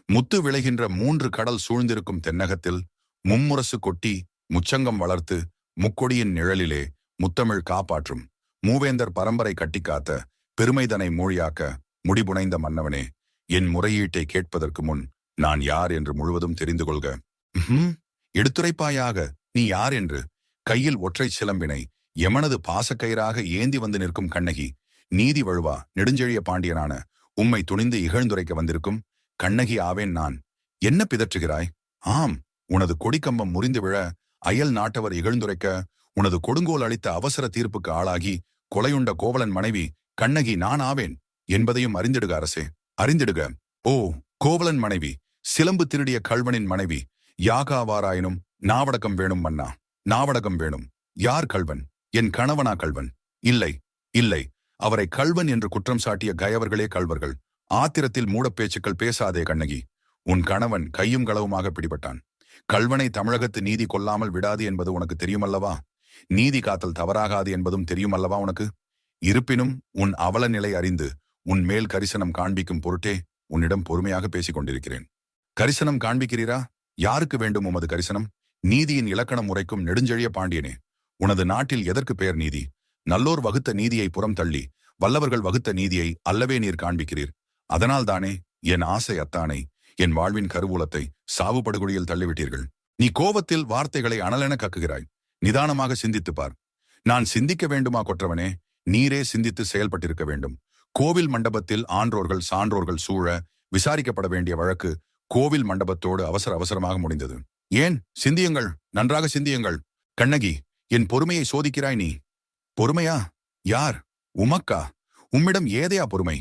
முத்து விளைகின்ற 3 கடல் சூழ்ந்திருக்கும் தென்னகத்தில் மும்முரசு கொட்டி முச்சங்கம் வளர்த்து முக்கொடியின் நிழலிலே முத்தமிழ் காப்பாற்றும் மூவேந்தர் பரம்பரை கட்டிக்காத்த பெருமைதனை மொழியாக்க முடிபுனைந்த மன்னவனே, என் முறையீட்டை கேட்பதற்கு முன் நான் யார் என்று முழுவதும் தெரிந்து கொள்க. எடுத்துரைப்பாயாக நீ யார் என்று. கையில் ஒற்றை சிலம்பினை எமனது பாசக்கயிறாக ஏந்தி வந்து நிற்கும் கண்ணகி, நீதி வழுவா நெடுஞ்செழிய பாண்டியனான உம்மை துணிந்து இகழ்ந்துரைக்க வந்திருக்கும் கண்ணகி ஆவேன் நான். என்ன பிதற்றுகிறாய்? ஆம், உனது கொடிக்கம்பம் முறிந்து விழ அயல் நாட்டவர் இகழ்ந்துரைக்க உனது கொடுங்கோல் அளித்த அவசர தீர்ப்புக்கு ஆளாகி கொலையுண்ட கோவலன் மனைவி கண்ணகி நான் ஆவேன் என்பதையும் அறிந்திடுக அரசே, அறிந்திடுக. ஓ கோவலன் மனைவி, சிலம்பு திருடிய கள்வனின் மனைவி, யாகாவாராயினும் நாவடக்கம் வேணும் மன்னா, நாவடக்கம் வேணும். யார் கள்வன்? என் கணவனா கள்வன்? இல்லை இல்லை, அவரை கள்வன் என்று குற்றம் சாட்டிய கயவர்களே கள்வர்கள். ஆத்திரத்தில் மூடப்பேச்சுக்கள் பேசாதே கண்ணகி. உன் கணவன் கையும் களவுமாக பிடிபட்டான். கள்வனை தமிழகத்து நீதி கொல்லாமல் விடாது என்பது உனக்கு தெரியுமல்லவா? நீதி காத்தல் தவறாகாது என்பதும் தெரியுமல்லவா உனக்கு? இருப்பினும் உன் அவல நிலை அறிந்து உன் மேல் கரிசனம் காண்பிக்கும் பொருட்டே உன்னிடம் பொறுமையாக பேசிக் கொண்டிருக்கிறேன். கரிசனம் காண்பிக்கிறீரா? யாருக்கு வேண்டும் உமது கரிசனம்? நீதியின் இலக்கணம் உரைக்கும் நெடுஞ்செழிய பாண்டியனே, உனது நாட்டில் எதற்கு பெயர் நீதி? நல்லோர் வகுத்த நீதியை புறம் தள்ளி வல்லவர்கள் வகுத்த நீதியை அல்லவே நீர் காண்பிக்கிறீர். அதனால்தானே என் ஆசை அத்தானை, என் வாழ்வின் கருவூலத்தை சாவு படுகொழியில் தள்ளிவிட்டீர்கள். நீ கோபத்தில் வார்த்தைகளை அனலென கக்குகிறாய். நிதானமாக சிந்தித்துப் பார். நான் சிந்திக்க வேண்டுமா கொற்றவனே? நீரே சிந்தித்து செயல்பட்டிருக்க வேண்டும். கோவில் மண்டபத்தில் ஆன்றோர்கள் சான்றோர்கள் சூழ விசாரிக்கப்பட வேண்டிய வழக்கு கோவில் மண்டபத்தோடு அவசர அவசரமாக முடிந்தது. ஏன்? சிந்தியுங்கள், நன்றாக சிந்தியுங்கள். கண்ணகி, என் பொறுமையை சோதிக்கிறாய் நீ. பொறுமையா? யார்? உமக்கா? உம்மிடம் ஏதையா பொறுமை?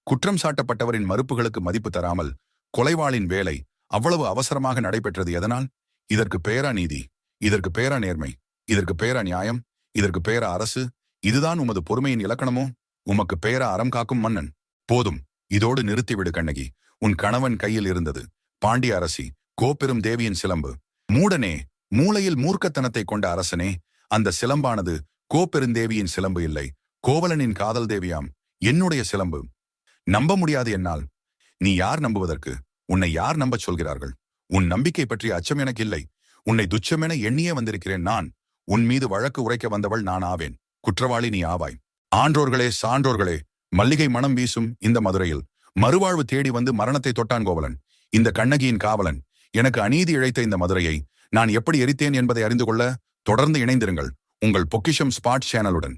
குற்றம் சாட்டப்பட்டவரின் மறுப்புகளுக்கு மதிப்பு தராமல் கொலைவாளின் வேலை அவ்வளவு அவசரமாக நடைபெற்றது எதனால்? இதற்கு பேரா நீதி? இதற்கு பேரா நேர்மை? இதற்கு பேரா நியாயம்? இதற்கு பேரா அரசு? இதுதான் உமது பொறுமையின் இலக்கணமோ? உமக்கு பேரா அறம் காக்கும் மன்னன்? போதும், இதோடு நிறுத்திவிடு கண்ணகி. உன் கணவன் கையில் இருந்தது பாண்டிய அரசி, கோப்பெரும் தேவியின் சிலம்பு. மூடனே, மூளையில் மூர்க்கத்தனத்தை கொண்ட அரசனே, அந்த சிலம்பானது கோப்பெருந்தேவியின் சிலம்பு இல்லை, கோவலனின் காதல் தேவியாம் என்னுடைய சிலம்பு. நம்ப முடியாது என்னால். நீ யார் நம்புவதற்கு? உன்னை யார் நம்பச் சொல்கிறார்கள்? உன் நம்பிக்கை பற்றிய அச்சம் எனக்கு இல்லை. உன்னை துச்சமென எண்ணியே வந்திருக்கிறேன் நான். உன் மீது வழக்கு உரைக்க வந்தவள் நான் ஆவேன். குற்றவாளி நீ ஆவாய். ஆன்றோர்களே சான்றோர்களே, மல்லிகை மனம் வீசும் இந்த மதுரையில் மறுவாழ்வு தேடி வந்து மரணத்தை தொட்டான் கோவலன், இந்த கண்ணகியின் காவலன். எனக்கு அநீதி இழைத்த இந்த மதுரையை நான் எப்படி எரித்தேன் என்பதை அறிந்து கொள்ள தொடர்ந்து இணைந்திருங்கள் உங்கள் பொக்கிஷம் ஸ்பாட் சேனலுடன்.